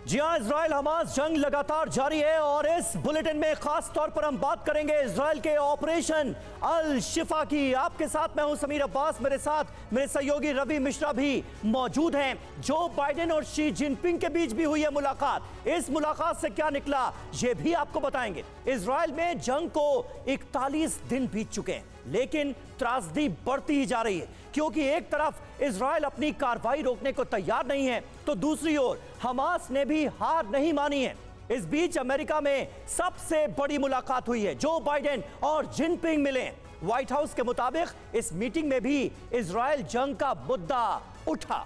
जी हां, Israel Hamas जंग लगातार जारी है और इस बुलेटिन में खास तौर पर हम बात करेंगे इजराइल के ऑपरेशन अल शिफा की। आपके साथ मैं हूं समीर अब्बास, मेरे साथ मेरे सहयोगी रवि मिश्रा भी मौजूद हैं। जो बाइडेन और शी जिनपिंग के बीच भी हुई है मुलाकात, इस मुलाकात से क्या निकला ये भी आपको बताएंगे। इजराइल में जंग को 41 दिन बीत चुके हैं, लेकिन त्रासदी बढ़ती ही जा रही है, क्योंकि एक तरफ इजराइल अपनी कार्रवाई रोकने को तैयार नहीं है, तो दूसरी ओर हमास ने भी हार नहीं मानी है। इस बीच अमेरिका में सबसे बड़ी मुलाकात हुई है, जो बाइडेन और जिनपिंग मिले। व्हाइट हाउस के मुताबिक इस मीटिंग में भी इजराइल जंग का मुद्दा उठा।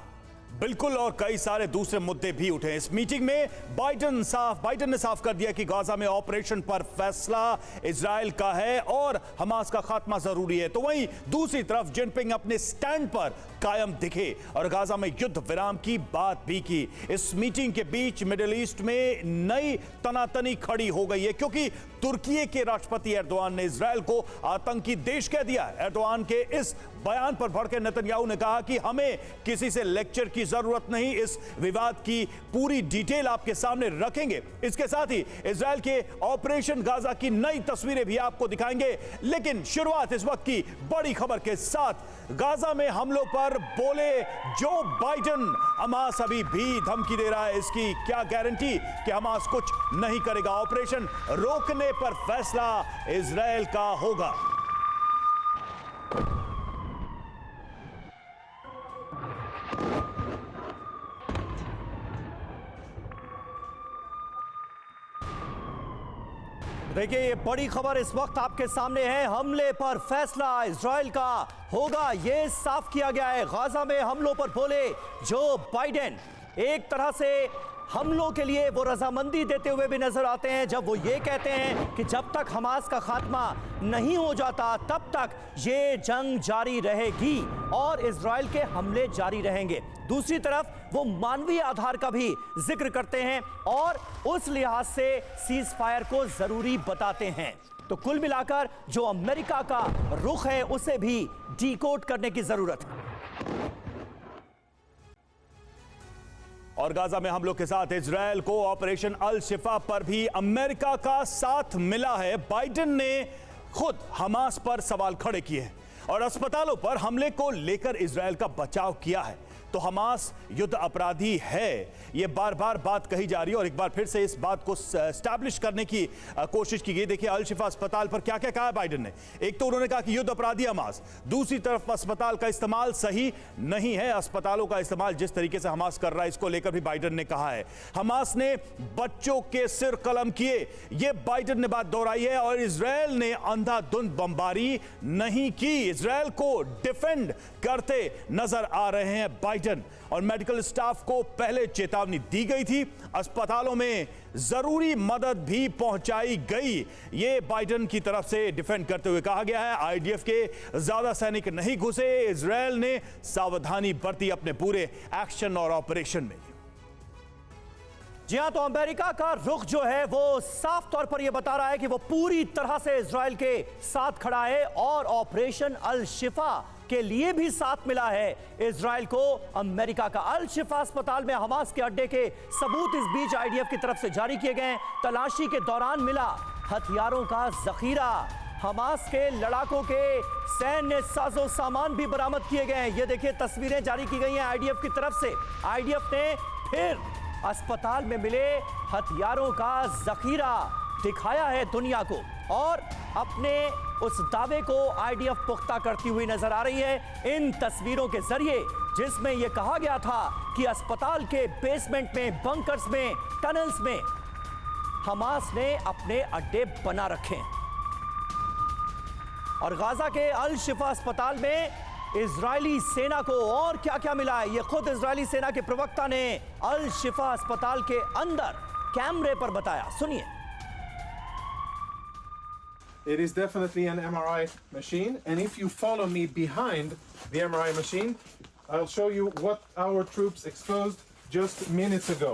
बिल्कुल, और कई सारे दूसरे मुद्दे भी उठे। इस मीटिंग में बाइडेन ने साफ कर दिया कि गाजा में ऑपरेशन पर फैसला इजराइल का है और हमास का खात्मा जरूरी है। तो वहीं दूसरी तरफ जिनपिंग अपने स्टैंड पर कायम दिखे और गाजा में युद्ध विराम की बात भी की। इस मीटिंग के बीच मिडिल ईस्ट में नई तनातनी खड़ी हो गई है, क्योंकि तुर्की के राष्ट्रपति एर्दोआन ने इजराइल को आतंकी देश कह दिया। एर्दोआन के इस बयान पर भड़के नेतन्याहू ने कहा कि हमें किसी से लेक्चर की जरूरत नहीं, इस विवाद की पूरी डिटेल आपके सामने रखेंगे। इसके साथ ही इजराइल के ऑपरेशन गाजा की नई तस्वीरें भी आपको दिखाएंगे। लेकिन शुरुआत इस वक्त की बड़ी खबर के साथ। गाजा में हमलों पर बोले जो बाइडेन, हमास अभी भी धमकी दे रहा है। इसकी क्या गारंटी कि हमास कुछ नहीं करेगा? ऑपरेशन रोकने पर फैसला इजराइल का होगा। देखिए, ये बड़ी खबर इस वक्त आपके सामने है। हमले पर फैसला इजराइल का होगा, ये साफ किया गया है। गाजा में हमलों पर बोले जो बाइडेन। एक तरह से हमलों के लिए वो रजामंदी देते हुए भी नजर आते हैं, जब वो ये कहते हैं कि जब तक हमास का खात्मा नहीं हो जाता तब तक ये जंग जारी रहेगी और इजराइल के हमले जारी रहेंगे। दूसरी तरफ वो मानवीय आधार का भी जिक्र करते हैं और उस लिहाज से सीज फायर को जरूरी बताते हैं। तो कुल मिलाकर जो अमेरिका का रुख है उसे भी डीकोड करने की जरूरत है। और गाजा में हमलों के साथ इजराइल को ऑपरेशन अल शिफा पर भी अमेरिका का साथ मिला है। बाइडेन ने खुद हमास पर सवाल खड़े किए हैं और अस्पतालों पर हमले को लेकर इजराइल का बचाव किया है। तो हमास युद्ध अपराधी है, यह बार बार बात कही जा रही है और एक बार फिर से इस बात को एस्टैब्लिश करने की कोशिश की गई। देखिए, अल शिफा अस्पताल पर क्या क्या कहा बाइडेन ने। एक तो उन्होंने कहा कि युद्ध अपराधी हमास, दूसरी तरफ अस्पताल का इस्तेमाल सही नहीं है। अस्पतालों का इस्तेमाल जिस तरीके से हमास कर रहा है, इसको लेकर भी बाइडेन ने कहा है। हमास ने बच्चों के सिर कलम किए, यह बाइडेन ने बात दोहराई है। और इजराइल ने अंधाधुंध बमबारी नहीं की, इजराइल को डिफेंड करते नजर आ रहे हैं बाइडेन। और मेडिकल स्टाफ को पहले चेतावनी दी गई थी, अस्पतालों में जरूरी मदद भी पहुंचाई गई। ये बाइडेन की तरफ से डिफेंड करते हुए कहा गया है। आईडीएफ के ज्यादा सैनिक नहीं घुसे, इजराइल ने सावधानी बरती अपने पूरे एक्शन और ऑपरेशन में। जी हां, तो अमेरिका का रुख जो है वो साफ तौर पर यह बता रहा है कि वो पूरी तरह से इजराइल के साथ खड़ा है और ऑपरेशन अल शिफा के लिए भी साथ मिला है इजराइल को अमेरिका का। अल शिफा अस्पताल में हमास के अड्डे के सबूत इस बीच आईडीएफ की तरफ से जारी किए गए। तलाशी के दौरान मिला हथियारों का जखीरा, हमास के लड़ाकों के सैन्य साजो सामान भी बरामद किए गए हैं। ये देखिए, तस्वीरें जारी की गई हैं आईडीएफ की तरफ से। आईडीएफ ने फिर अस्पताल में मिले हथियारों का जखीरा दिखाया है दुनिया को और अपने उस दावे को आईडीएफ पुख्ता करती हुई नजर आ रही है इन तस्वीरों के जरिए, जिसमें यह कहा गया था कि अस्पताल के बेसमेंट में, बंकर्स में, टनल्स में हमास ने अपने अड्डे बना रखे। और गाजा के अल शिफा अस्पताल में इजरायली सेना को और क्या क्या मिला है, यह खुद इजरायली सेना के प्रवक्ता ने अल शिफा अस्पताल के अंदर कैमरे पर बताया। सुनिए। It is definitely an MRI machine, and if you follow me behind the MRI machine, I'll show you what our troops exposed just minutes ago.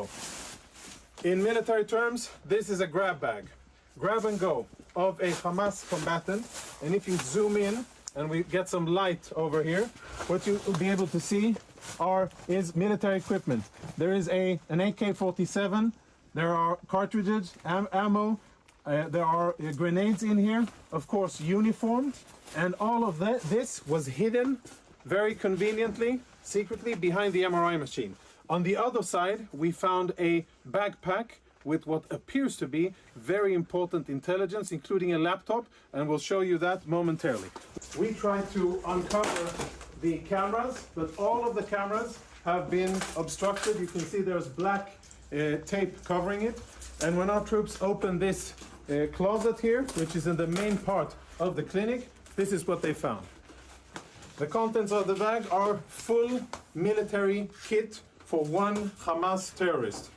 In military terms, this is a grab bag, grab and go of a Hamas combatant, and if you zoom in and we get some light over here, what you will be able to see is military equipment. There is an AK-47. There are cartridges, ammo. There are grenades in here. Of course, uniform. And all of this was hidden very conveniently, secretly behind the MRI machine. On the other side, we found a backpack with what appears to be very important intelligence, including a laptop, and we'll show you that momentarily. We tried to uncover the cameras, but all of the cameras have been obstructed. You can see there's black tape covering it. And when our troops opened this closet here, which is in the main part of the clinic, this is what they found. The contents of the bag are full military kit for one Hamas terrorist.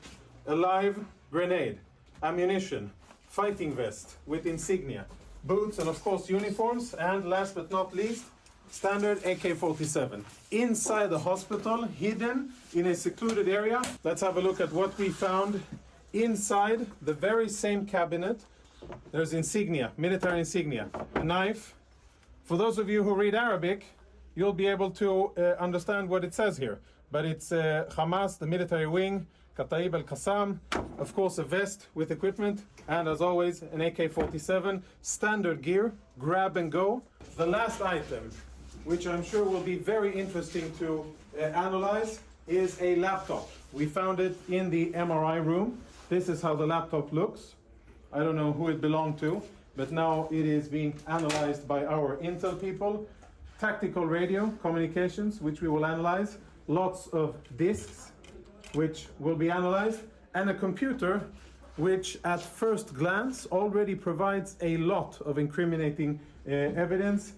A live grenade, ammunition, fighting vest with insignia, boots, and of course uniforms, and last but not least, standard AK-47. Inside the hospital, hidden in a secluded area, let's have a look at what we found inside the very same cabinet. There's insignia, military insignia, a knife. For those of you who read Arabic, you'll be able to understand what it says here. But it's Hamas, the military wing, Kataib al-Qassam, of course a vest with equipment, and as always an AK-47, standard gear, grab and go. The last item, which I'm sure will be very interesting to analyze, is a laptop. We found it in the MRI room. This is how the laptop looks. I don't know who it belonged to, but now it is being analyzed by our Intel people. Tactical radio communications, which we will analyze. Lots of disks, which will be analyzed, and a computer which at first glance already provides a lot of incriminating evidence.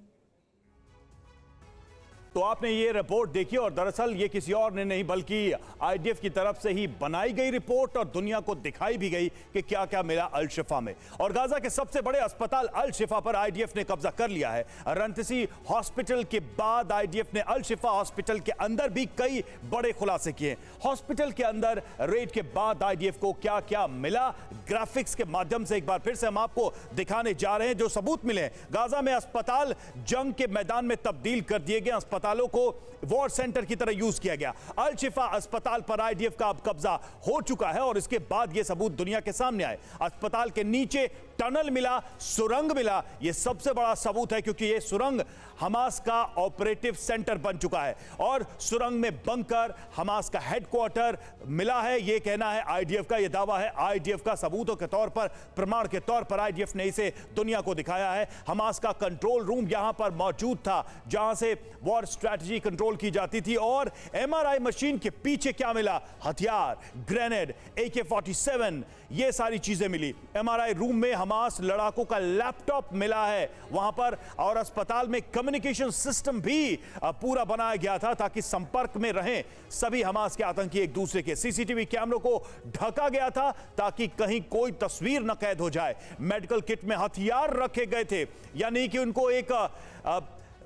तो आपने ये report देखी और दरअसल ये किसी और ने नहीं बल्कि आईडीएफ की तरफ से ही बनाई गई रिपोर्ट और दुनिया को दिखाई भी गई कि क्या क्या मिला अल शिफा में। और गाजा के सबसे बड़े अस्पताल अल शिफा पर आईडीएफ ने कब्जा कर लिया है। रंतसी हॉस्पिटल के बाद आईडीएफ ने अल शिफा हॉस्पिटल के अंदर भी कई बड़े खुलासे किए। हॉस्पिटल के अंदर रेड के बाद आईडीएफ को क्या क्या मिला, ग्राफिक्स के माध्यम से एक बार फिर से हम आपको दिखाने जा रहे हैं जो सबूत मिले। गाजा में अस्पताल जंग के मैदान में तब्दील कर दिए गए, अस्पतालों को वॉर सेंटर की तरह यूज किया गया। अल शिफा अस्पताल पर आईडीएफ का अब कब्जा हो चुका है और इसके बाद यह सबूत दुनिया के सामने आए। अस्पताल के नीचे टनल मिला, सुरंग मिला। यह सबसे बड़ा सबूत है क्योंकि यह सुरंग हमास का ऑपरेटिव सेंटर बन चुका है और सुरंग में बंकर हमास का हेडक्वार्टर मिला है। यह कहना है आईडीएफ का, यह दावा है आईडीएफ का। सबूतों के तौर पर, प्रमाण के तौर पर आईडीएफ ने इसे दुनिया को दिखाया है। हमास का कंट्रोल रूम यहां पर मौजूद था जहां से वॉर स्ट्रैटेजी कंट्रोल की जाती थी। और एमआरआई मशीन के पीछे क्या मिला? हथियार, ग्रेनेड, AK-47, ये सारी चीजें मिली। एमआरआई रूम में हमास लड़ाकों का लैपटॉप मिला है वहां पर और अस्पताल में कम्युनिकेशन सिस्टम भी पूरा बनाया गया था ताकि संपर्क में रहें सभी हमास के आतंकी एक दूसरे के। सीसीटीवी कैमरों को ढका गया था ताकि कहीं कोई तस्वीर न कैद हो जाए। मेडिकल किट में हथियार रखे गए थे, यानी कि उनको एक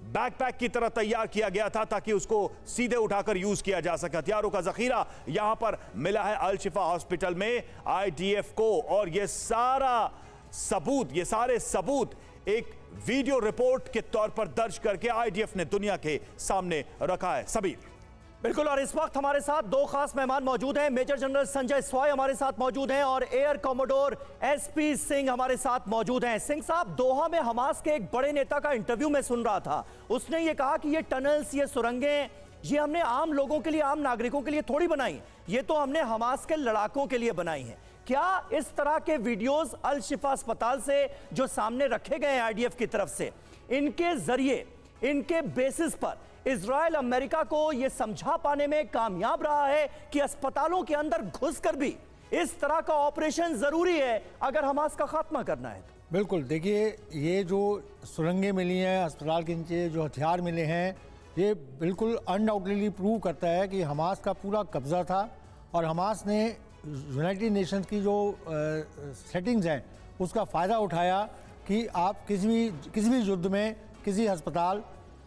बैकपैक की तरह तैयार किया गया था ताकि उसको सीधे उठाकर यूज किया जा सके। हथियारों का जखीरा यहां पर मिला है अल शिफा हॉस्पिटल में आईडीएफ को और ये सारे सबूत एक वीडियो रिपोर्ट के तौर पर दर्ज करके आईडीएफ ने दुनिया के सामने रखा है। सबीर। बिल्कुल, और इस वक्त हमारे साथ दो खास मेहमान मौजूद हैं। मेजर जनरल संजय स्वाई हमारे साथ मौजूद हैं और एयर कॉमोडोर एसपी सिंह हमारे साथ मौजूद हैं। सिंह साहब, दोहा में हमास के एक बड़े नेता का इंटरव्यू में सुन रहा था। उसने ये कहा कि ये टनल्स, ये सुरंगें, ये हमने आम लोगों के लिए, आम नागरिकों के लिए थोड़ी बनाई, ये तो हमने हमास के लड़ाकों के लिए बनाई हैं। क्या इस तरह के वीडियोस अल शिफा अस्पताल से जो सामने रखे गए हैं आईडीएफ की तरफ से, इनके जरिए, इनके बेसिस पर इजराइल अमेरिका को यह समझा पाने में कामयाब रहा है कि अस्पतालों के अंदर घुसकर भी इस तरह का ऑपरेशन जरूरी है अगर हमास का खात्मा करना है? बिल्कुल, देखिए ये जो सुरंगें मिली हैं, अस्पताल के नीचे जो हथियार मिले हैं, ये बिल्कुल अनडाउटली प्रूव करता है कि हमास का पूरा कब्जा था और हमास ने यूनाइटेड नेशंस की जो सेटिंग्स हैं उसका फ़ायदा उठाया कि आप किसी भी युद्ध में किसी अस्पताल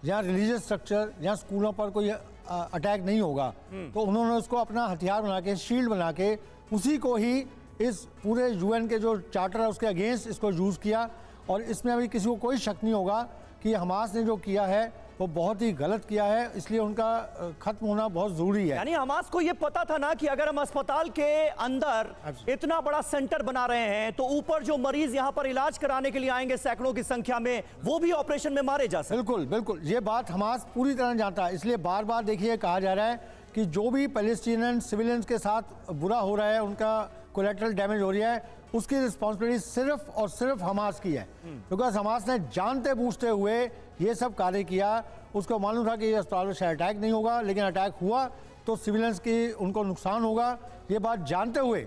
या रिलीजियस स्ट्रक्चर या स्कूलों पर कोई अटैक नहीं होगा, तो उन्होंने उसको अपना हथियार बना के, शील्ड बना के, उसी को ही इस पूरे यूएन के जो चार्टर है उसके अगेंस्ट इसको यूज़ किया। और इसमें अभी किसी को कोई शक नहीं होगा कि हमास ने जो किया है वो बहुत ही गलत किया है, इसलिए उनका खत्म होना बहुत ज़रूरी है। यानी हमास को ये पता था ना कि अगर हम अस्पताल के अंदर इतना बड़ा सेंटर बना रहे हैं तो ऊपर जो मरीज यहाँ पर इलाज कराने के लिए आएंगे सैकड़ों की संख्या में, वो भी ऑपरेशन में मारे जा सकते। बिल्कुल बिल्कुल, ये बात हमास पूरी तरह जानता है, इसलिए बार बार देखिए कहा जा रहा है कि जो भी पैलेस्टीनियन सिविलियंस के साथ बुरा हो रहा है, उनका कोलेटरल डैमेज हो रहा है, उसकी रिस्पॉन्सिबिलिटी सिर्फ और सिर्फ हमास की है। बिकॉज हमास ने जानते बूझते हुए ये सब कार्य किया। उसको मालूम था कि ये अस्पताल में शायद अटैक नहीं होगा, लेकिन अटैक हुआ तो सिविलियंस की उनको नुकसान होगा, ये बात जानते हुए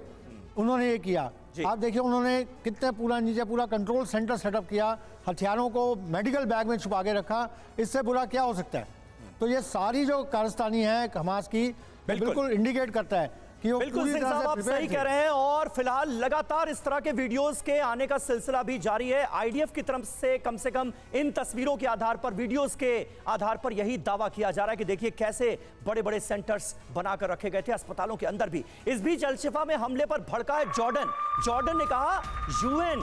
उन्होंने ये किया। आप देखिए उन्होंने कितने पूरा नीचे पूरा कंट्रोल सेंटर सेटअप किया, हथियारों को मेडिकल बैग में छुपा के रखा, इससे बुरा क्या हो सकता है। तो ये सारी जो कारस्तानी है हमास की बिल्कुल इंडिकेट करता है कि वो बिल्कुल पूरी सिंह तरह साहब से आप प्रिपेयर्ड सही थे। कह रहे हैं और फिलहाल लगातार इस तरह के वीडियोस के आने का सिलसिला भी जारी है। आईडीएफ की तरफ से कम इन तस्वीरों के आधार पर, वीडियोस के आधार पर यही दावा किया जा रहा है कि देखिए कैसे बड़े बड़े सेंटर्स बनाकर रखे गए थे अस्पतालों के अंदर भी। इस बीच अल-शिफा में हमले पर भड़का है जॉर्डन ने कहा यूएन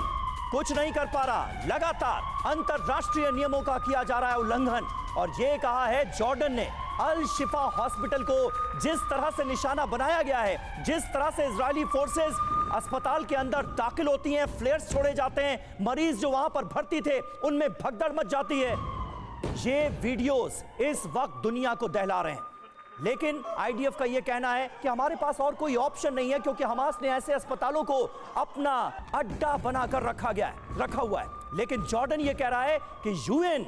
कुछ नहीं कर पा रहा, लगातार अंतरराष्ट्रीय नियमों का किया जा रहा है उल्लंघन। और यह कहा है जॉर्डन ने अल-शिफा हॉस्पिटल को जिस तरह से निशाना बनाया गया है, जिस तरह से इजरायली फोर्सेस अस्पताल के अंदर दाखिल होती हैं, फ्लेयर्स छोड़े जाते हैं, मरीज जो वहां पर भर्ती थे उनमें भगदड़ मच जाती है, ये वीडियोस इस वक्त दुनिया को दहला रहे हैं। लेकिन आईडीएफ का यह कहना है कि हमारे पास और कोई ऑप्शन नहीं है, क्योंकि हमास ने ऐसे अस्पतालों को अपना अड्डा बनाकर रखा हुआ है। लेकिन जॉर्डन यह कह रहा है कि यूएन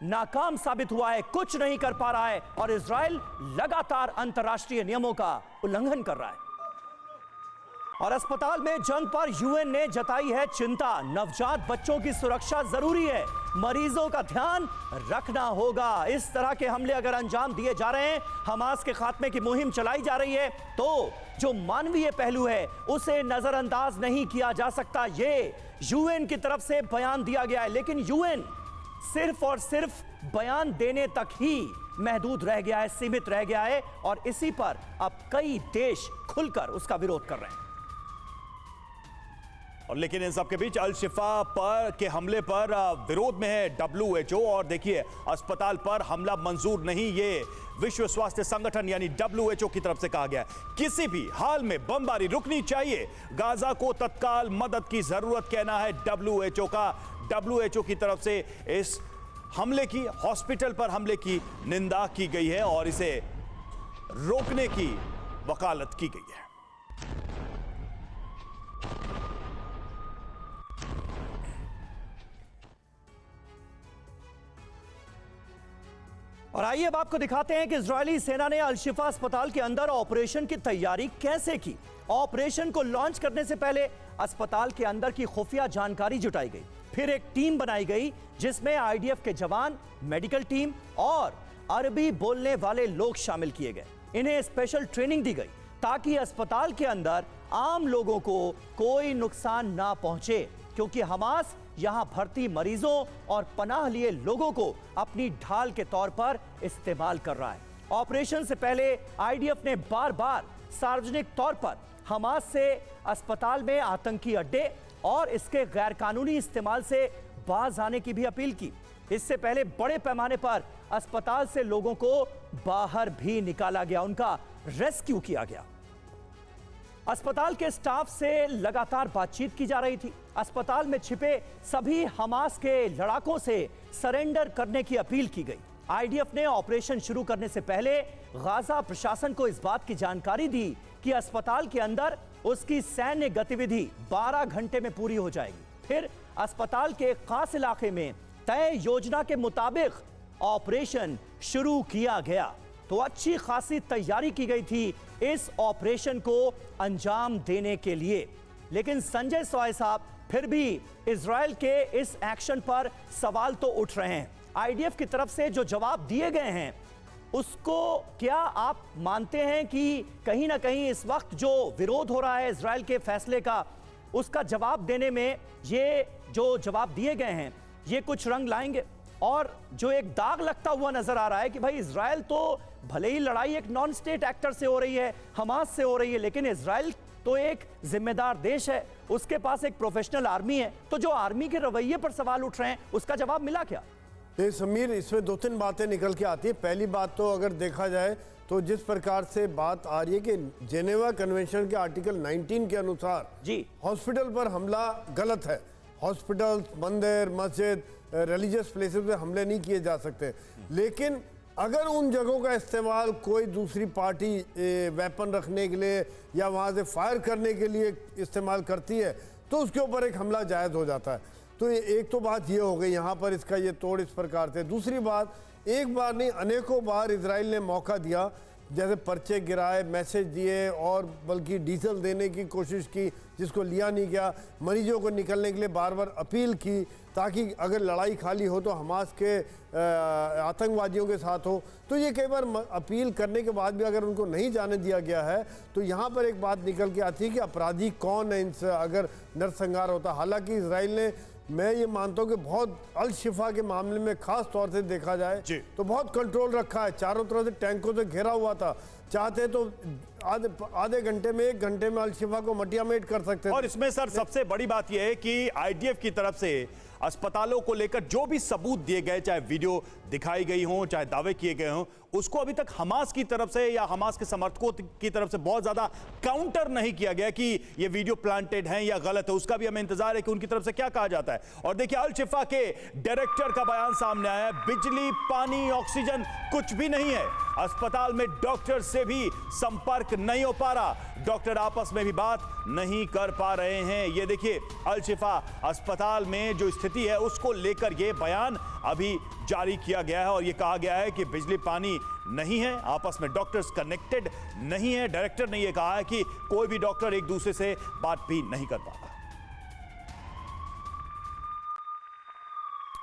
नाकाम साबित हुआ है, कुछ नहीं कर पा रहा है और इजराइल लगातार अंतर्राष्ट्रीय नियमों का उल्लंघन कर रहा है। और अस्पताल में जंग पर यूएन ने जताई है चिंता। नवजात बच्चों की सुरक्षा जरूरी है, मरीजों का ध्यान रखना होगा। इस तरह के हमले अगर अंजाम दिए जा रहे हैं, हमास के खात्मे की मुहिम चलाई जा रही है, तो जो मानवीय पहलू है उसे नजरअंदाज नहीं किया जा सकता। ये यूएन की तरफ से बयान दिया गया है, लेकिन यूएन सिर्फ और सिर्फ बयान देने तक ही महदूद रह गया है, सीमित रह गया है, और इसी पर अब कई देश खुलकर उसका विरोध कर रहे हैं। और लेकिन इन सब के बीच अल-शिफा पर के हमले पर विरोध में है WHO। और देखिए अस्पताल पर हमला मंजूर नहीं, ये विश्व स्वास्थ्य संगठन यानी WHO की तरफ से कहा गया है। किसी भी हाल में बमबारी रुकनी चाहिए, गाजा को तत्काल मदद की जरूरत, कहना है WHO का। WHO की तरफ से इस हमले की, हॉस्पिटल पर हमले की निंदा की गई है और इसे रोकने की वकालत की गई है। और आइए अब आपको दिखाते हैं कि इजरायली सेना ने अल-शिफा अस्पताल के अंदर ऑपरेशन की तैयारी कैसे की। ऑपरेशन को लॉन्च करने से पहले अस्पताल के अंदर की खुफिया जानकारी जुटाई गई, फिर एक टीम बनाई गई जिसमें आईडीएफ के जवान, मेडिकल टीम और अरबी बोलने वाले लोग शामिल किए गए। इन्हें स्पेशल ट्रेनिंग दी गई ताकि अस्पताल के अंदर आम लोगों को कोई नुकसान ना पहुंचे, क्योंकि हमास यहां भर्ती मरीजों और पनाह लिए लोगों को अपनी ढाल के तौर पर इस्तेमाल कर रहा है। ऑपरेशन से पहले आईडीएफ ने बार बार सार्वजनिक तौर पर हमास से अस्पताल में आतंकी अड्डे और इसके गैरकानूनी इस्तेमाल से बाज आने की भी अपील की। इससे पहले बड़े पैमाने पर अस्पताल से लोगों को बाहर भी निकाला गया, उनका रेस्क्यू किया गया। अस्पताल के स्टाफ से लगातार बातचीत की जा रही थी। अस्पताल में छिपे सभी हमास के लड़ाकों से सरेंडर करने की अपील की गई। आईडीएफ ने ऑपरेशन शुरू करने से पहले गाजा प्रशासन को इस बात की जानकारी दी कि अस्पताल के अंदर उसकी सैन्य गतिविधि 12 घंटे में पूरी हो जाएगी। फिर अस्पताल के एक खास इलाके में तय योजना के मुताबिक ऑपरेशन शुरू किया गया। तो अच्छी खासी तैयारी की गई थी इस ऑपरेशन को अंजाम देने के लिए। लेकिन संजय सॉय साहब, फिर भी इजराइल के इस एक्शन पर सवाल तो उठ रहे हैं। आईडीएफ की तरफ से जो जवाब दिए गए हैं उसको क्या आप मानते हैं कि कहीं ना कहीं इस वक्त जो विरोध हो रहा है इजराइल के फैसले का, उसका जवाब देने में ये जो जवाब दिए गए हैं ये कुछ रंग लाएंगे? और जो एक दाग लगता हुआ नजर आ रहा है कि भाई इजराइल तो भले ही लड़ाई एक नॉन स्टेट एक्टर से हो रही है, हमास से हो रही है, लेकिन इजराइल तो एक जिम्मेदार देश है, उसके पास एक प्रोफेशनल आर्मी है। तो जो आर्मी के रवैये पर सवाल उठ रहे हैं उसका जवाब मिला क्या? ये समीर, इसमें दो तीन बातें निकल के आती है। पहली बात तो अगर देखा जाए तो जिस प्रकार से बात आ रही है कि जेनेवा कन्वेंशन के आर्टिकल 19 के अनुसार जी हॉस्पिटल पर हमला गलत है। हॉस्पिटल, मंदिर, मस्जिद, रिलीजियस प्लेसेस पे हमले नहीं किए जा सकते। लेकिन अगर उन जगहों का इस्तेमाल कोई दूसरी पार्टी वेपन रखने के लिए या वहाँ से फायर करने के लिए इस्तेमाल करती है तो उसके ऊपर एक हमला जायज़ हो जाता है। तो एक तो बात ये हो गई यहाँ पर, इसका ये तोड़ इस प्रकार से। दूसरी बात, एक बार नहीं अनेकों बार इजराइल ने मौका दिया, जैसे पर्चे गिराए, मैसेज दिए और बल्कि डीजल देने की कोशिश की जिसको लिया नहीं गया, मरीजों को निकलने के लिए बार बार अपील की ताकि अगर लड़ाई खाली हो तो हमास के आतंकवादियों के साथ हो। तो ये कई बार अपील करने के बाद भी अगर उनको नहीं जाने दिया गया है तो यहाँ पर एक बात निकल के आती है कि अपराधी कौन है इनसे अगर नरसंहार होता। हालांकि इजराइल ने, मैं ये मानता हूँ कि बहुत अल शिफा के मामले में खास तौर से देखा जाए तो बहुत कंट्रोल रखा है। चारों तरफ से टैंकों से घिरा हुआ था, चाहते तो आधे घंटे में, 1 घंटे में अल शिफा को मटियामेट कर सकते थे। और इसमें सर सबसे बड़ी बात यह है कि आईडीएफ की तरफ से अस्पतालों को लेकर जो भी सबूत दिए गए, चाहे वीडियो दिखाई गई हो, चाहे दावे किए गए हों, उसको अभी तक हमास की तरफ से या हमास के समर्थकों की तरफ से बहुत ज्यादा काउंटर नहीं किया गया कि ये वीडियो प्लांटेड है या गलत है। उसका भी हमें इंतजार है कि उनकी तरफ से क्या कहा जाता है। और देखिए अल शिफा के डायरेक्टर का बयान सामने आया है, बिजली, पानी, ऑक्सीजन कुछ भी नहीं है। अस्पताल में डॉक्टर से भी संपर्क नहीं हो पा रहा, डॉक्टर आपस में भी बात नहीं कर पा रहे हैं। ये देखिए अल शिफा अस्पताल में जो स्थिति है उसको लेकर यह बयान अभी जारी किया गया है और यह कहा गया है कि बिजली, पानी नहीं है, आपस में डॉक्टर्स कनेक्टेड नहीं है। डायरेक्टर ने यह कहा है कि कोई भी डॉक्टर एक दूसरे से बात भी नहीं कर पा रहा।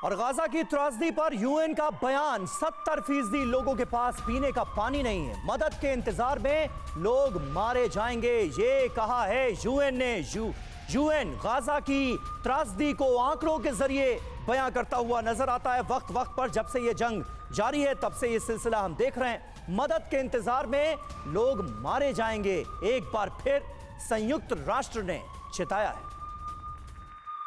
और गाजा की त्रासदी पर यूएन का बयान, 70% लोगों के पास पीने का पानी नहीं है, मदद के इंतजार में लोग मारे जाएंगे, ये कहा है यूएन ने। यूएन गाजा की त्रासदी को आंकड़ों के जरिए बयां करता हुआ नजर आता है। वक्त वक्त पर जब से ये जंग जारी है तब से ये सिलसिला हम देख रहे हैं। मदद के इंतजार में लोग मारे जाएंगे, एक बार फिर संयुक्त राष्ट्र ने चेताया है।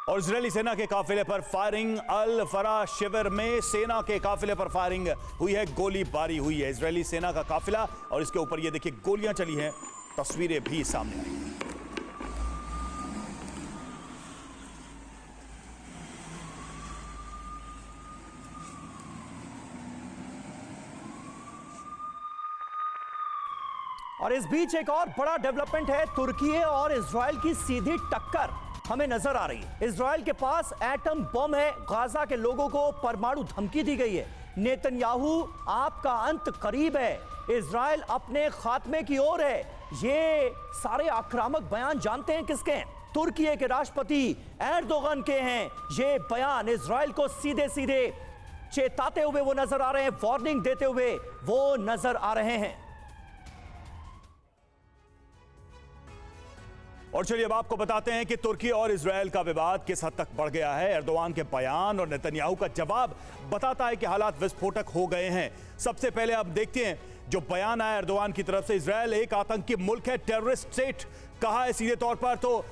और इजरायली सेना के काफिले पर फायरिंग, अल फरा शिविर में सेना के काफिले पर फायरिंग हुई है, गोलीबारी हुई है। इजरायली सेना का काफिला और इसके ऊपर ये देखिए गोलियां चली हैं, तस्वीरें भी सामने आई। और इस बीच एक और बड़ा डेवलपमेंट है, तुर्की और इजराइल की सीधी टक्कर हमें नजर आ रही है। इजराइल के पास एटम बम है, गाजा के लोगों को परमाणु धमकी दी गई है। नेतन्याहू आपका अंत करीब है, इजराइल अपने खात्मे की ओर है। ये सारे आक्रामक बयान जानते हैं किसके हैं? तुर्की के राष्ट्रपति एर्दोगन के हैं। ये बयान इजराइल को सीधे सीधे चेताते हुए वो नजर आ रहे हैं, वार्निंग देते हुए वो नजर आ रहे हैं। और चलिए अब आपको बताते हैं कि तुर्की और इजरायल का विवाद किस हद तक बढ़ गया है। एर्दोगान के बयान और नेतन्याहू का जवाब बताता है कि हालात विस्फोटक हो गए हैं। सबसे पहले आप देखते हैं जो बयान आया एर्दोगान की तरफ से, इजरायल एक आतंकी मुल्क है, टेररिस्ट स्टेट कहा है सीधे तौर पर। तो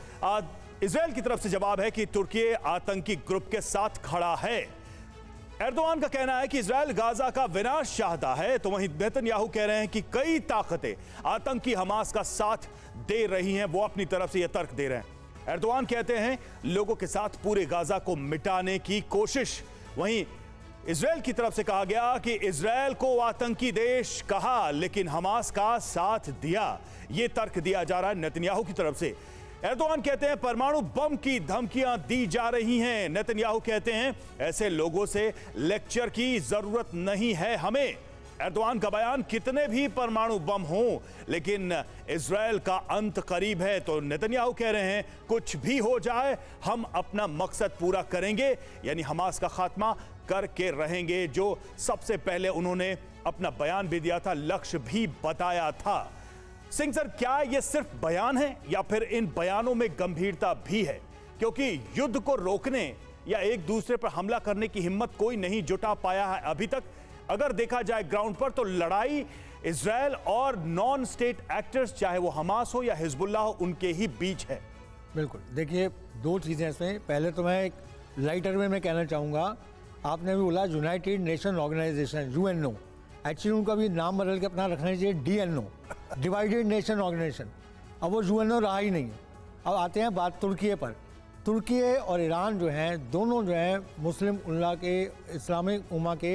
इजरायल की तरफ से जवाब है कि तुर्की आतंकी ग्रुप के साथ खड़ा है। एर्दोगान का कहना है कि इजरायल गाजा का विनाश चाहता है, तो वहीं नेतन्याहू कह रहे हैं कि कई ताकतें आतंकी हमास का साथ दे रही हैं, वो अपनी तरफ से यह तर्क दे रहे हैं। एर्दोगान कहते हैं लोगों के साथ पूरे गाजा को मिटाने की कोशिश। वहीं इजरायल की तरफ से कहा गया कि इजरायल को आतंकी देश कहा लेकिन हमास का साथ दिया, यह तर्क दिया जा रहा है नेतन्याहू की तरफ से। एर्दोगान कहते हैं परमाणु बम की धमकियां दी जा रही हैं। नेतन्याहू कहते हैं ऐसे लोगों से लेक्चर की जरूरत नहीं है हमें। एर्दोगान का बयान, कितने भी परमाणु बम हों लेकिन इजरायल का अंत करीब है। तो नेतन्याहू कह रहे हैं कुछ भी हो जाए हम अपना मकसद पूरा करेंगे, यानी हमास का खात्मा करके रहेंगे, जो सबसे पहले उन्होंने अपना बयान भी दिया था, लक्ष्य भी बताया था। सिंह सर, क्या यह सिर्फ बयान है या फिर इन बयानों में गंभीरता भी है? क्योंकि युद्ध को रोकने या एक दूसरे पर हमला करने की हिम्मत कोई नहीं जुटा पाया है अभी तक। अगर देखा जाए ग्राउंड पर तो लड़ाई इजरायल और नॉन स्टेट एक्टर्स, चाहे वो हमास हो या हिजबुल्लाह हो, उनके ही बीच है। बिल्कुल, देखिए दो चीज़ें इसमें। पहले तो मैं एक लाइटर में मैं कहना चाहूँगा, आपने भी बोला United Nation Organisation UNO, actually उनका भी नाम बदल के अपना रखना चाहिए डीएनओ, डिवाइडेड नेशन ऑर्गेनाइजेशन। अब वो यूएनओ रहा ही नहीं। अब आते हैं बात तुर्की पर। तुर्की और ईरान जो हैं दोनों जो हैं मुस्लिम उम्मा के, इस्लामिक उम्मा के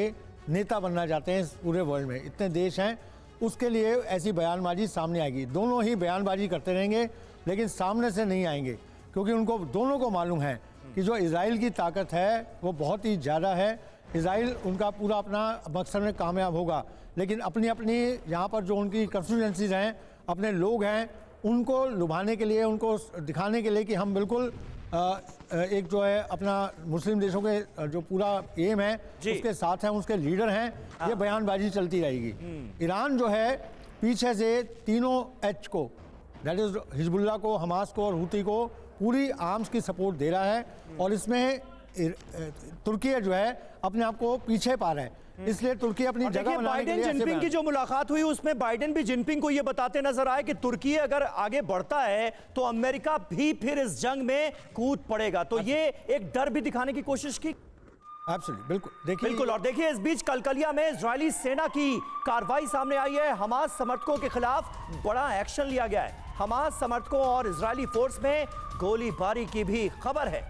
नेता बनना चाहते हैं इस पूरे वर्ल्ड में। इतने देश हैं, उसके लिए ऐसी बयानबाजी सामने आएगी। दोनों ही बयानबाजी करते रहेंगे लेकिन सामने से नहीं आएंगे, क्योंकि उनको दोनों को मालूम है कि जो इजराइल की ताकत है वो बहुत ही ज़्यादा है। इजराइल उनका पूरा अपना मकसद में कामयाब होगा, लेकिन अपनी अपनी यहाँ पर जो उनकी कंस्टिट्यूएंसीज हैं, अपने लोग हैं, उनको लुभाने के लिए, उनको दिखाने के लिए कि हम बिल्कुल एक जो है अपना मुस्लिम देशों के जो पूरा एम है उसके साथ हैं, उसके लीडर हैं, ये बयानबाजी चलती रहेगी। ईरान जो है पीछे से तीनों एच को, दैट इज हिजबुल्लाह को, हमास को और हुती को पूरी आर्म्स की सपोर्ट दे रहा है, और इसमें तुर्की जो है अपने आप को पीछे पा रहा है। इसलिए तुर्की अपनी जगह बनाने के लिए बाइडेन जिनपिंग की जो मुलाकात हुई उसमें बाइडेन भी जिनपिंग को यह बताते नजर आए कि तुर्की अगर आगे बढ़ता है तो अमेरिका भी फिर इस जंग में कूद पड़ेगा। तो ये एक डर भी दिखाने की कोशिश की। एब्सोल्युटली, बिल्कुल। देखिए बिल्कुल। और देखिए इस बीच कलकलिया में इजरायली सेना की कार्रवाई सामने आई है। हमास समर्थकों के खिलाफ बड़ा एक्शन लिया गया है। हमास समर्थकों और इजरायली फोर्स में गोलीबारी की भी खबर है।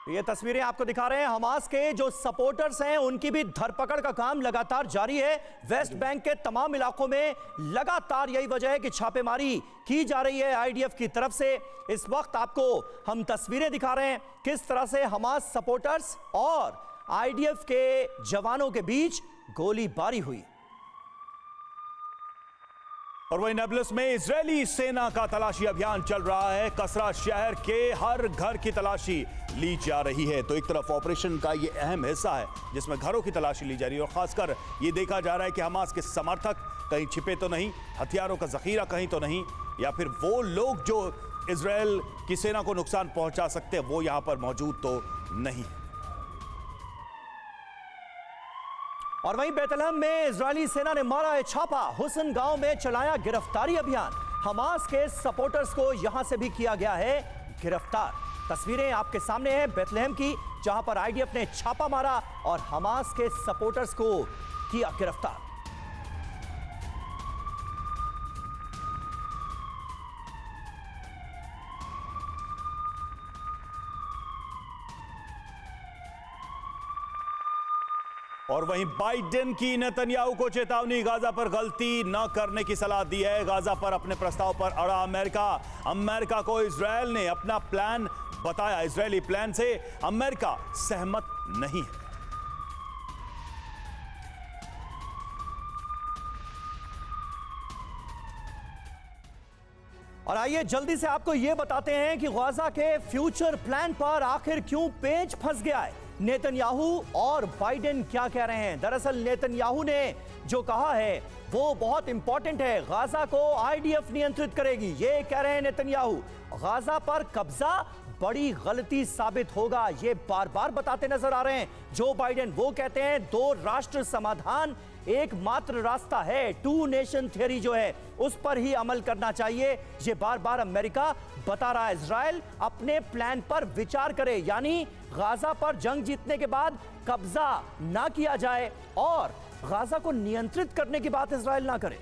ये तस्वीरें आपको दिखा रहे हैं। हमास के जो सपोर्टर्स हैं उनकी भी धरपकड़ का काम लगातार जारी है। वेस्ट बैंक के तमाम इलाकों में लगातार यही वजह है कि छापेमारी की जा रही है आईडीएफ की तरफ से। इस वक्त आपको हम तस्वीरें दिखा रहे हैं किस तरह से हमास सपोर्टर्स और आईडीएफ के जवानों के बीच गोलीबारी हुई। और वहीं नेबलस में इजरायली सेना का तलाशी अभियान चल रहा है। कसरा शहर के हर घर की तलाशी ली जा रही है। तो एक तरफ ऑपरेशन का ये अहम हिस्सा है जिसमें घरों की तलाशी ली जा रही है, और खासकर ये देखा जा रहा है कि हमास के समर्थक कहीं छिपे तो नहीं, हथियारों का जखीरा कहीं तो नहीं, या फिर वो लोग जो इजरायल की सेना को नुकसान पहुंचा सकते हैं वो यहां पर मौजूद तो नहीं। और वहीं बेतलहम में इजरायली सेना ने मारा है छापा। हुसन गांव में चलाया गिरफ्तारी अभियान। हमास के सपोर्टर्स को यहां से भी किया गया है गिरफ्तार। तस्वीरें आपके सामने हैं बेतलहम की, जहां पर आईडीएफ ने छापा मारा और हमास के सपोर्टर्स को किया गिरफ्तार। और वहीं बाइडेन की नेतन्याहू को चेतावनी, गाजा पर गलती न करने की सलाह दी है। गाजा पर अपने प्रस्ताव पर अड़ा अमेरिका को इजरायल ने अपना प्लान बताया। इजरायली प्लान से अमेरिका सहमत नहीं है। और आइए जल्दी से आपको यह बताते हैं कि गाजा के फ्यूचर प्लान पर आखिर क्यों पेच फंस गया है। नेतन्याहू और बाइडेन क्या कह रहे हैं। दरअसल नेतन्याहू ने जो कहा है वो बहुत इंपॉर्टेंट है। गाजा को आईडीएफ नियंत्रित करेगी, ये कह रहे हैं नेतन्याहू। गाजा पर कब्जा बड़ी गलती साबित होगा, ये बार बार बताते नजर आ रहे हैं जो बाइडेन। वो कहते हैं 2 राष्ट्र समाधान एकमात्र रास्ता है, 2 नेशन थ्योरी जो है उस पर ही अमल करना चाहिए, ये बार बार अमेरिका बता रहा है। इजराइल अपने प्लान पर विचार करे, यानी गाजा पर जंग जीतने के बाद कब्जा ना किया जाए और गाजा को नियंत्रित करने की बात इजराइल ना करे।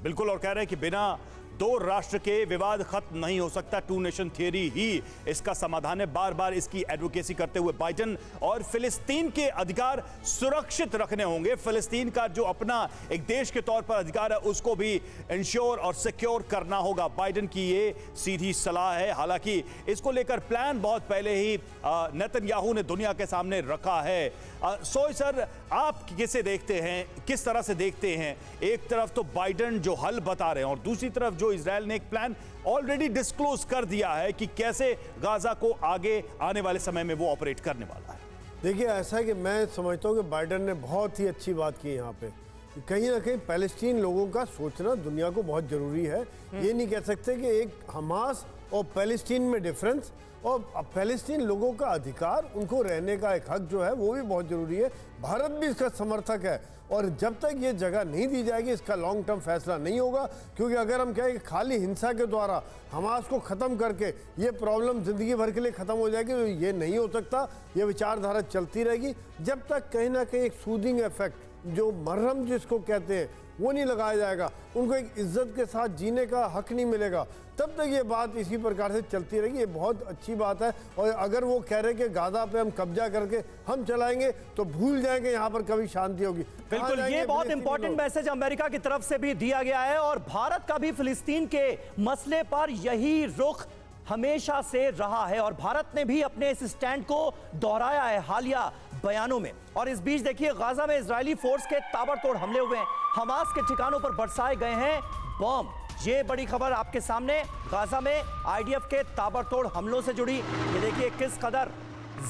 बिल्कुल, और कह रहे हैं कि बिना 2 राष्ट्र के विवाद खत्म नहीं हो सकता, 2 नेशन थियरी ही इसका समाधान है। बार बार इसकी एडवोकेसी करते हुए बाइडेन, और फिलिस्तीन के अधिकार सुरक्षित रखने होंगे। फिलिस्तीन का जो अपना एक देश के तौर पर अधिकार है उसको भी इंश्योर और सिक्योर करना होगा। बाइडेन की ये सीधी सलाह है। हालांकि इसको लेकर प्लान बहुत पहले ही नेतन्याहू ने दुनिया के सामने रखा है। सोई सर, आप किसे देखते हैं, किस तरह से देखते हैं? एक तरफ तो बाइडेन जो हल बता रहे हैं और दूसरी तरफ जो इजराइल ने एक प्लान ऑलरेडी डिस्क्लोज कर दिया है कि कैसे गाजा को आगे आने वाले समय में वो ऑपरेट करने वाला है। देखिए, ऐसा है कि मैं समझता हूँ कि बाइडेन ने बहुत ही अच्छी बात की यहाँ पे। कहीं ना कहीं पैलेस्टीन लोगों का सोचना दुनिया को बहुत ज़रूरी है। ये नहीं कह सकते कि एक हमास और पैलेस्टीन में डिफरेंस और फ़लस्तीन लोगों का अधिकार, उनको रहने का एक हक जो है वो भी बहुत ज़रूरी है। भारत भी इसका समर्थक है और जब तक ये जगह नहीं दी जाएगी इसका लॉन्ग टर्म फैसला नहीं होगा। क्योंकि अगर हम कहें कि खाली हिंसा के द्वारा हमास को ख़त्म करके ये प्रॉब्लम ज़िंदगी भर के लिए ख़त्म हो जाएगी तो ये नहीं हो सकता। ये विचारधारा चलती रहेगी जब तक कहीं ना कहीं एक सूदिंग इफेक्ट, जो मरहम जिसको कहते हैं, वो नहीं लगाया जाएगा, उनको एक इज्जत के साथ जीने का हक नहीं मिलेगा, तब तक ये बात इसी प्रकार से चलती रहेगी। ये बहुत अच्छी बात है। और अगर वो कह रहे कि गाजा पे हम कब्जा करके हम चलाएंगे तो भूल जाएंगे यहाँ पर कभी शांति होगी। बिल्कुल, ये बहुत इंपॉर्टेंट मैसेज अमेरिका की तरफ से भी दिया गया है और भारत का भी फिलिस्तीन के मसले पर यही रुख हमेशा से रहा है और भारत ने भी अपने इस स्टैंड को दोहराया है हालिया बयानों में। और इस बीच देखिए, गाजा में इजरायली फोर्स के ताबड़तोड़ हमले हुए हैं, हमास के ठिकानों पर बरसाए गए हैं बम। ये बड़ी खबर आपके सामने, गाजा में आईडीएफ के ताबड़तोड़ हमलों से जुड़ी। ये देखिए किस कदर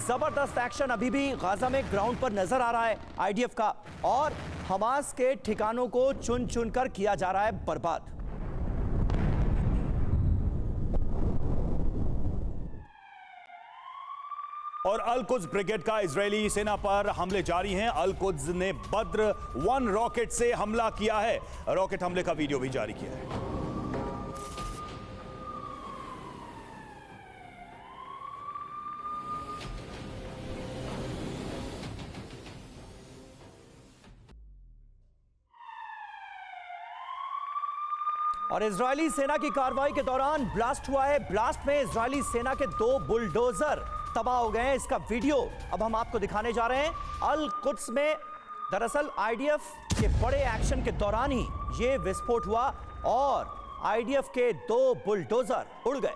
जबरदस्त एक्शन अभी भी गाजा में ग्राउंड पर नजर आ रहा है आईडीएफ का, और हमास के ठिकानों को चुन चुन कर किया जा रहा है बर्बाद। और अल-कुद्स ब्रिगेड का इजरायली सेना पर हमले जारी हैं। अल-कुद्स ने बद्र 1 रॉकेट से हमला किया है। रॉकेट हमले का वीडियो भी जारी किया है। और इजरायली सेना की कार्रवाई के दौरान ब्लास्ट हुआ है। ब्लास्ट में इजरायली सेना के 2 बुलडोजर तबाह हो गए हैं। इसका वीडियो अब हम आपको दिखाने जा रहे हैं। अल कुद्स में दरअसल आईडीएफ के बड़े एक्शन के दौरान ही यह विस्फोट हुआ और आईडीएफ के 2 बुलडोजर उड़ गए।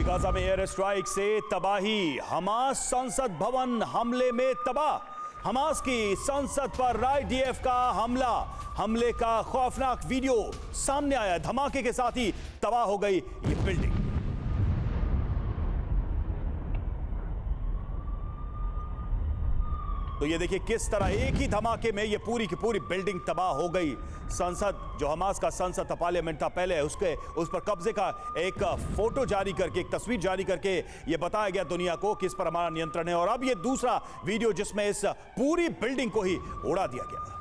गाजा में एयर स्ट्राइक से तबाही, हमास संसद भवन हमले में तबाह। हमास की संसद पर आईडीएफ का हमला, हमले का खौफनाक वीडियो सामने आया। धमाके के साथ ही तबाह हो गई ये बिल्डिंग। तो ये देखिए किस तरह एक ही धमाके में ये पूरी की पूरी बिल्डिंग तबाह हो गई। संसद, जो हमास का संसद पार्लियामेंट था पहले, उस पर कब्जे का एक फोटो जारी करके, एक तस्वीर जारी करके ये बताया गया दुनिया को कि इस पर हमारा नियंत्रण है। और अब ये दूसरा वीडियो जिसमें इस पूरी बिल्डिंग को ही उड़ा दिया गया।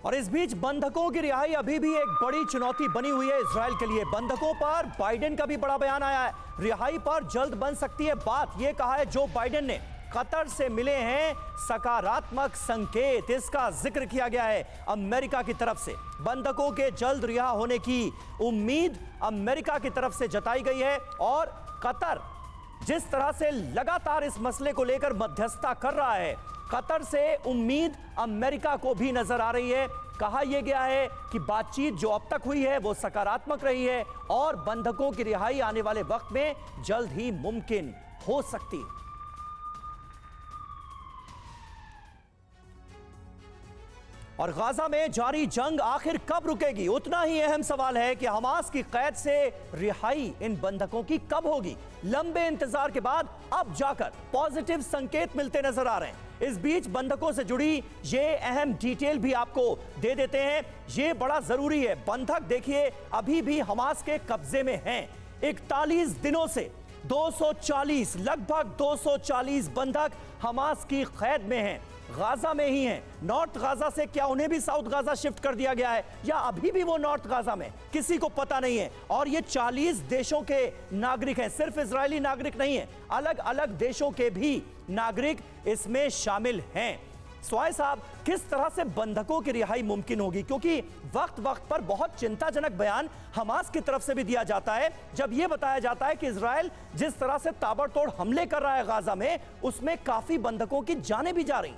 और इस बीच बंधकों की रिहाई अभी भी एक बड़ी चुनौती बनी हुई है इजराइल के लिए। बंधकों पर बाइडेन का भी बड़ा बयान आया है। रिहाई पर जल्द बन सकती है बात, यह कहा है जो बाइडेन ने। कतर से मिले हैं सकारात्मक संकेत, इसका जिक्र किया गया है अमेरिका की तरफ से। बंधकों के जल्द रिहा होने की उम्मीद अमेरिका की तरफ से जताई गई है और कतर जिस तरह से लगातार इस मसले को लेकर मध्यस्थता कर रहा है, कतर से उम्मीद अमेरिका को भी नजर आ रही है। कहा यह गया है कि बातचीत जो अब तक हुई है वो सकारात्मक रही है और बंधकों की रिहाई आने वाले वक्त में जल्द ही मुमकिन हो सकती है। और गाजा में जारी जंग आखिर कब रुकेगी, उतना ही अहम सवाल है कि हमास की कैद से रिहाई इन बंधकों की कब होगी। लंबे इंतजार के बाद अब जाकर पॉजिटिव संकेत मिलते नजर आ रहे हैं। इस बीच बंधकों से जुड़ी ये अहम डिटेल भी आपको दे देते हैं, ये बड़ा जरूरी है। बंधक देखिए अभी भी हमास के कब्जे में हैं। 41 दिनों से 240, लगभग 240 बंधक हमास की कैद में हैं, गाजा में ही हैं। नॉर्थ गाजा से क्या उन्हें भी साउथ गाजा शिफ्ट कर दिया गया है या अभी भी वो नॉर्थ गाजा में, किसी को पता नहीं है। और ये 40 देशों के नागरिक हैं, सिर्फ इजरायली नागरिक नहीं है, अलग अलग देशों के भी नागरिक इसमें शामिल हैं। स्वाय साहब, किस तरह से बंधकों की रिहाई मुमकिन होगी, क्योंकि वक्त वक्त पर बहुत चिंताजनक बयान हमास की तरफ से भी दिया जाता है जब यह बताया जाता है कि इजराइल जिस तरह से ताबड़तोड़ हमले कर रहा है गाजा में, उसमें काफी बंधकों की जानें भी जा रही।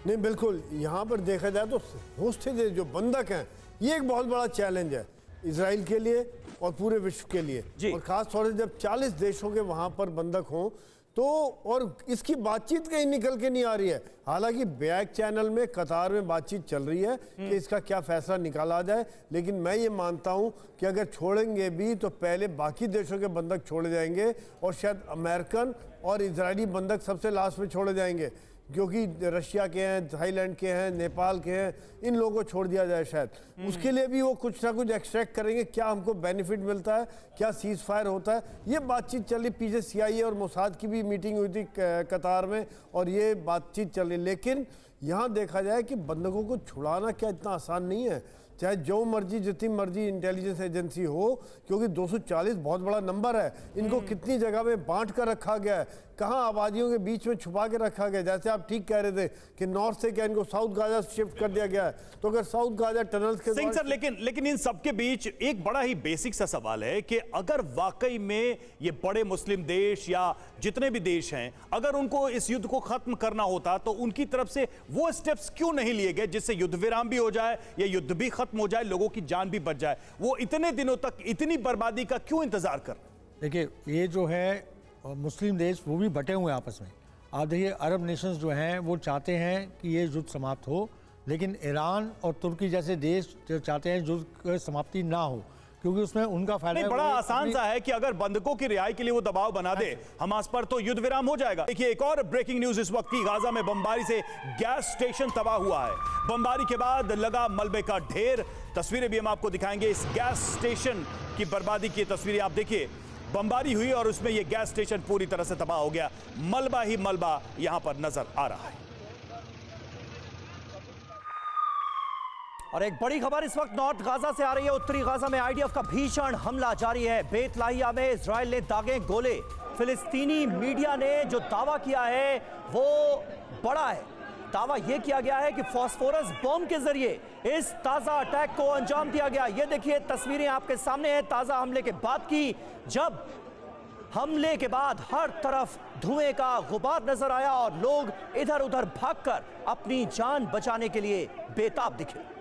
नहीं, बिल्कुल, यहाँ पर देखा जाए तो होस्टेज जो बंधक हैं ये एक बहुत बड़ा चैलेंज है इजराइल के लिए और पूरे विश्व के लिए। और खास तौर से जब 40 देशों के वहाँ पर बंधक हों तो और इसकी बातचीत कहीं निकल के नहीं आ रही है। हालांकि बैक चैनल में कतार में बातचीत चल रही है कि इसका क्या फैसला निकाला जाए, लेकिन मैं ये मानता हूं कि अगर छोड़ेंगे भी तो पहले बाकी देशों के बंधक छोड़े जाएंगे और शायद अमेरिकन और इजरायली बंधक सबसे लास्ट में छोड़े जाएंगे, क्योंकि रशिया के हैं, थाईलैंड के हैं, नेपाल के हैं, इन लोगों को छोड़ दिया जाए शायद। उसके लिए भी वो कुछ ना कुछ एक्सट्रैक्ट करेंगे, क्या हमको बेनिफिट मिलता है, क्या सीज फायर होता है, ये बातचीत चल रही। पीछे CIA और मोसाद की भी मीटिंग हुई थी कतार में और ये बातचीत चल रही। लेकिन यहाँ देखा जाए कि बंधकों को छुड़ाना क्या इतना आसान नहीं है, चाहे जो मर्जी जितनी मर्जी इंटेलिजेंस एजेंसी हो, क्योंकि 240 बहुत बड़ा नंबर है। इनको कितनी जगह में बांट कर रखा गया है, कहाँ आबादियों के बीच में छुपा के रखा गया। जैसे आप ठीक कह रहे थे कि नॉर्थ से क्या इनको साउथ गाजा शिफ्ट कर दिया गया है, तो अगर साउथ गाजा टनल्स के सिंह सर, लेकिन इन सबके बीच एक बड़ा ही बेसिक सा सवाल है कि अगर वाकई में ये बड़े मुस्लिम देश या जितने भी देश हैं, अगर उनको इस युद्ध को खत्म करना होता तो उनकी तरफ से वो स्टेप्स क्यों नहीं लिए गए जिससे युद्ध विराम भी हो जाए या युद्ध भी खत्म हो जाए, लोगों की जान भी बच जाए? वो इतने दिनों तक इतनी बर्बादी का क्यों इंतजार कर? देखिए, ये जो है मुस्लिम देश वो भी बटे हुए हैं आपस में। आप देखिए, अरब नेशंस जो हैं वो चाहते हैं कि ये युद्ध समाप्त हो, लेकिन ईरान और तुर्की जैसे देश जो चाहते हैं युद्ध की समाप्ति ना हो, क्योंकि उसमें उनका फायदा नहीं, बड़ा आसान सा है कि अगर बंधकों की रिहाई के लिए वो दबाव बना दे हमास पर तो युद्ध विराम हो जाएगा। देखिए, एक और ब्रेकिंग न्यूज इस वक्त की, गाजा में बमबारी से गैस स्टेशन तबाह हुआ है। बमबारी के बाद लगा मलबे का ढेर। तस्वीरें भी हम आपको दिखाएंगे। इस गैस स्टेशन की बर्बादी की तस्वीरें आप देखिए। बमबारी हुई और उसमें यह गैस स्टेशन पूरी तरह से तबाह हो गया। मलबा ही मलबा यहां पर नजर आ रहा है। और एक बड़ी खबर इस वक्त नॉर्थ गाजा से आ रही है। उत्तरी गाजा में IDF का भीषण हमला जारी है। बेत लाहिया में इजराइल ने दागे गोले। फिलिस्तीनी मीडिया ने जो दावा किया है वो बड़ा है। दावा यह किया गया है कि फास्फोरस बम के जरिए इस ताजा अटैक को अंजाम दिया गया। ये देखिए, तस्वीरें आपके सामने हैं ताजा हमले के बाद की, जब हमले के बाद हर तरफ धुएं का गुबार नजर आया और लोग इधर उधर भागकर अपनी जान बचाने के लिए बेताब दिखे।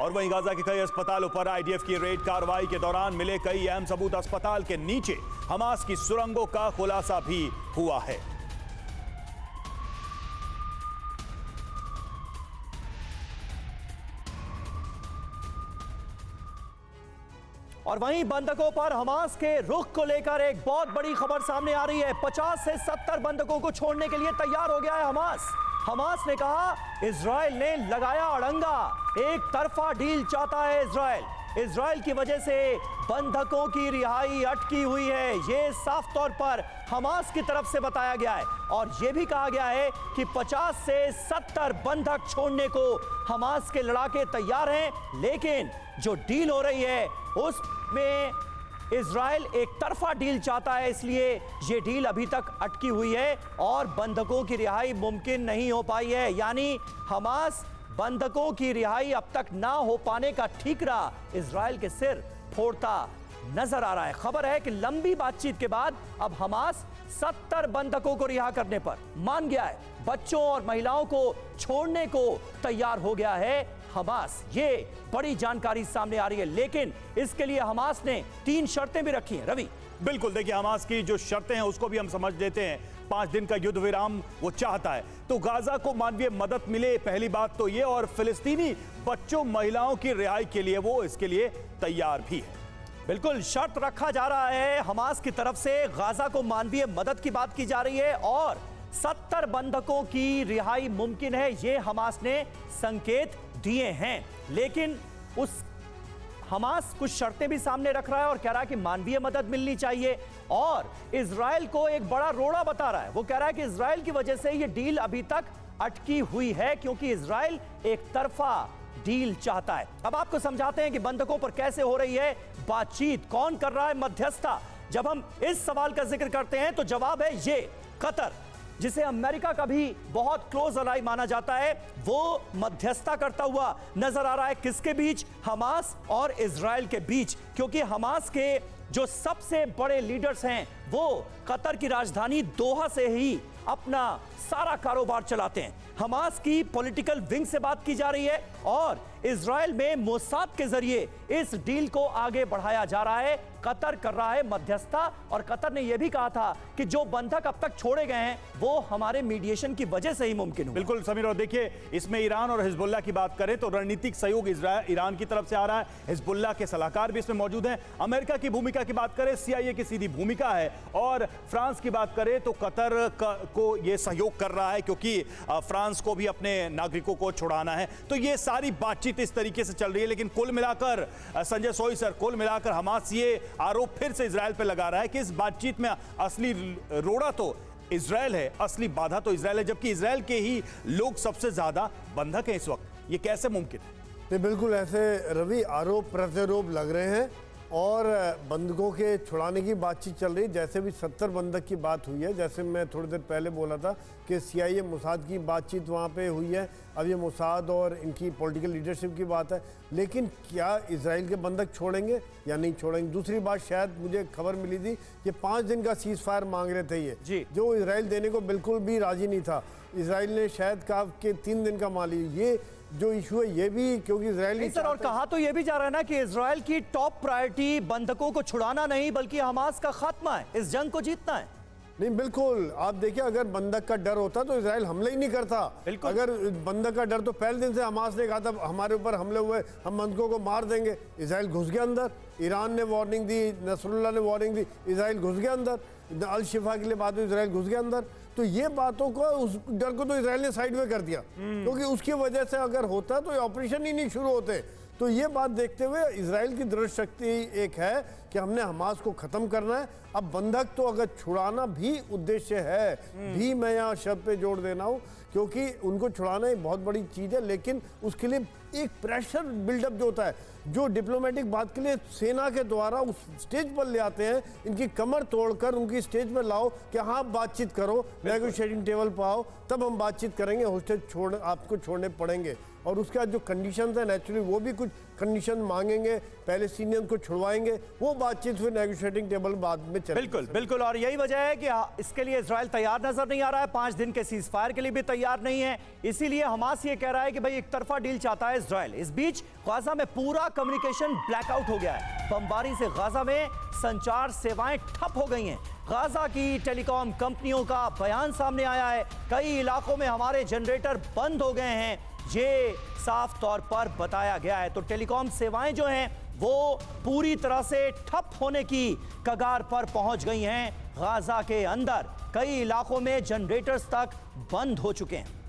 और वहीं गाजा के कई अस्पतालों पर IDF की रेड कार्रवाई के दौरान मिले कई अहम सबूत। अस्पताल के नीचे हमास की सुरंगों का खुलासा भी हुआ है। और वहीं बंधकों पर हमास के रुख को लेकर एक बहुत बड़ी खबर सामने आ रही है। 50 से 70 बंधकों को छोड़ने के लिए तैयार हो गया है हमास। हमास ने कहा इजराइल ने लगाया अड़ंगा, एक तरफा डील चाहता है इजराइल। इजराइल की वजह से बंधकों की रिहाई अटकी हुई है, ये साफ तौर पर हमास की तरफ से बताया गया है। और यह भी कहा गया है कि 50 से 70 बंधक छोड़ने को हमास के लड़ाके तैयार हैं, लेकिन जो डील हो रही है उसमें इजराइल एक तरफा डील चाहता है, इसलिए यह डील अभी तक अटकी हुई है और बंधकों की रिहाई मुमकिन नहीं हो पाई है। यानी हमास बंधकों की रिहाई अब तक ना हो पाने का ठीकरा इजराइल के सिर फोड़ता नजर आ रहा है। खबर है कि लंबी बातचीत के बाद अब हमास 70 बंधकों को रिहा करने पर मान गया है। बच्चों और महिलाओं को छोड़ने को तैयार हो गया है हमास। ये बड़ी जानकारी सामने आ रही है, लेकिन इसके लिए हमास ने 3 शर्तें भी रखी हैं। रवि, बिल्कुल, देखिए, हमास की जो शर्तें हैं उसको भी हम समझ लेते हैं। 5 दिन का युद्ध विराम वो चाहता है, तो गाजा को मानवीय मदद मिले, पहली बात तो ये, और फिलिस्तीनी बच्चों महिलाओं की रिहाई के लिए वो इसके लिए तैयार भी है। बिल्कुल शर्त रखा जा रहा है हमास की तरफ से। गाजा को मानवीय मदद की बात की जा रही है और 70 बंधकों की रिहाई मुमकिन है, ये हमास ने संकेत दिए हैं। लेकिन उस हमास कुछ शर्तें भी सामने रख रहा है और कह रहा है कि मानवीय मदद मिलनी चाहिए और इजराइल को एक बड़ा रोड़ा बता रहा है। वो कह रहा है कि इजराइल की वजह से ये डील अभी तक अटकी हुई है, क्योंकि इजराइल एक तरफा डील चाहता है। अब आपको समझाते हैं कि बंधकों पर कैसे हो रही है बातचीत, कौन कर रहा है मध्यस्थता। जब हम इस सवाल का जिक्र करते हैं तो जवाब है ये, कतर, जिसे अमेरिका का भी बहुत क्लोज अलाई माना जाता है, वो मध्यस्थता करता हुआ नजर आ रहा है। किसके बीच? हमास और इजराइल के बीच, क्योंकि हमास के जो सबसे बड़े लीडर्स हैं वो कतर की राजधानी दोहा से ही अपना सारा कारोबार चलाते हैं। हमास की पॉलिटिकल विंग से बात की जा रही है और इजराइल में मोसाद के जरिए इस डील को आगे बढ़ाया जा रहा है। कतर कर रहा है मध्यस्थता और कतर ने यह भी कहा था कि जो बंधक अब तक छोड़े गए हैं वो हमारे मीडिएशन की वजह से ही मुमकिन हुआ। बिल्कुल समीर, और देखिए इसमें ईरान और हिजबुल्लाह की बात करें तो रणनीतिक सहयोग ईरान की तरफ से आ रहा है। हिजबुल्लाह के सलाहकार भी इसमें मौजूद हैं। अमेरिका की भूमिका की बात करें, CIA की सीधी भूमिका है। और फ्रांस की बात करें तो कतर को यह सहयोग कर रहा है क्योंकि फ्रांस को भी अपने नागरिकों को छुड़ाना है। तो ये सारी बातचीत इस तरीके से चल रही है। लेकिन कुल मिलाकर संजय सोई सर, कुल मिलाकर हमास ये आरोप फिर से इजराइल पे लगा रहा है कि इस बातचीत में असली रोड़ा तो इजराइल है, असली बाधा तो इजराइल है, जबकि इजराइल के ही लोग सबसे ज्यादा बंधक हैं इस वक्त। ये कैसे मुमकिन है? नहीं, बिल्कुल ऐसे रवि आरोप प्रत्यारोप लग रहे हैं और बंधकों के छुड़ाने की बातचीत चल रही है। जैसे भी 70 बंधक की बात हुई है, जैसे मैं थोड़ी देर पहले बोला था कि CIA मोसाद की बातचीत वहाँ पे हुई है। अब ये मोसाद और इनकी पॉलिटिकल लीडरशिप की बात है। लेकिन क्या इजराइल के बंधक छोड़ेंगे या नहीं छोड़ेंगे? दूसरी बात, शायद मुझे खबर मिली थी कि 5 दिन का सीज फायर मांग रहे थे ये, जो इजराइल देने को बिल्कुल भी राजी नहीं था। इजराइल ने शायद कहा कि 3 दिन का मान लीजिए। ये जो इशू है ये भी क्योंकि इजराइल सर, और कहा तो ये भी जा रहा है ना कि इजराइल की टॉप प्रायोरिटी बंधकों को छुड़ाना नहीं बल्कि हमास का खात्मा है, इस जंग को जीतना है। नहीं, बिल्कुल आप देखिए, अगर बंधक का डर होता तो इजराइल हमले ही नहीं करता। अगर बंधक का डर तो पहले दिन से हमास ने कहा था हमारे ऊपर हमले हुए, हम बंधकों को मार देंगे। इजराइल घुस गया अंदर, ईरान ने वार्निंग दी, नसरुल्लाह ने वार्निंग दी, इजराइल घुस गया अंदर। अल शिफा के लिए बात हुई, इजराइल घुस गया अंदर। तो ये बातों को, उस डर को तो इजराइल ने साइड में कर दिया, क्योंकि उसकी वजह से अगर होता तो ये ऑपरेशन ही नहीं शुरू होते। तो ये बात देखते हुए इजराइल की दृढ़ शक्ति एक है कि हमने हमास को खत्म करना है। अब बंधक तो अगर छुड़ाना भी उद्देश्य है, भी मैं यहाँ शब्द पे जोड़ देना हूँ, क्योंकि उनको छुड़ाना एक बहुत बड़ी चीज़ है। लेकिन उसके लिए एक प्रेशर बिल्डअप जो होता है, जो डिप्लोमेटिक बात के लिए सेना के द्वारा उस स्टेज पर ले आते हैं, इनकी कमर तोड़कर उनकी स्टेज पर लाओ कि हाँ बातचीत करो, नेगोशिएटिंग टेबल पर आओ, तब हम बातचीत करेंगे। होस्टेज आपको छोड़ने पड़ेंगे और उसके बाद जो कंडीशंस है नेचुरली वो भी कुछ कंडीशन मांगेंगे, पैलेस्टीनियन को छुड़वाएंगे, वो बातचीत फिर नेगोशिएटिंग टेबल बाद में चलेगी। बिल्कुल बिल्कुल, और यही वजह है कि इसके लिए इजराइल तैयार नजर नहीं आ रहा है, 5 दिन के सीज फायर के लिए भी तैयार नहीं है। इसीलिए हमास ये कह रहा है कि भाई एक तरफा डील चाहता है इजराइल। इस बीच गाजा में पूरा कम्युनिकेशन ब्लैकआउट हो गया है। बमबारी से गाजा में संचार सेवाएं ठप हो गई हैं। गाजा की टेलीकॉम कंपनियों का बयान सामने आया है, कई इलाकों में हमारे जनरेटर बंद हो गए हैं, ये साफ तौर पर बताया गया है। तो टेलीकॉम सेवाएं जो हैं वो पूरी तरह से ठप होने की कगार पर पहुंच गई हैं। गाजा के अंदर कई इलाकों में जनरेटर्स तक बंद हो चुके हैं।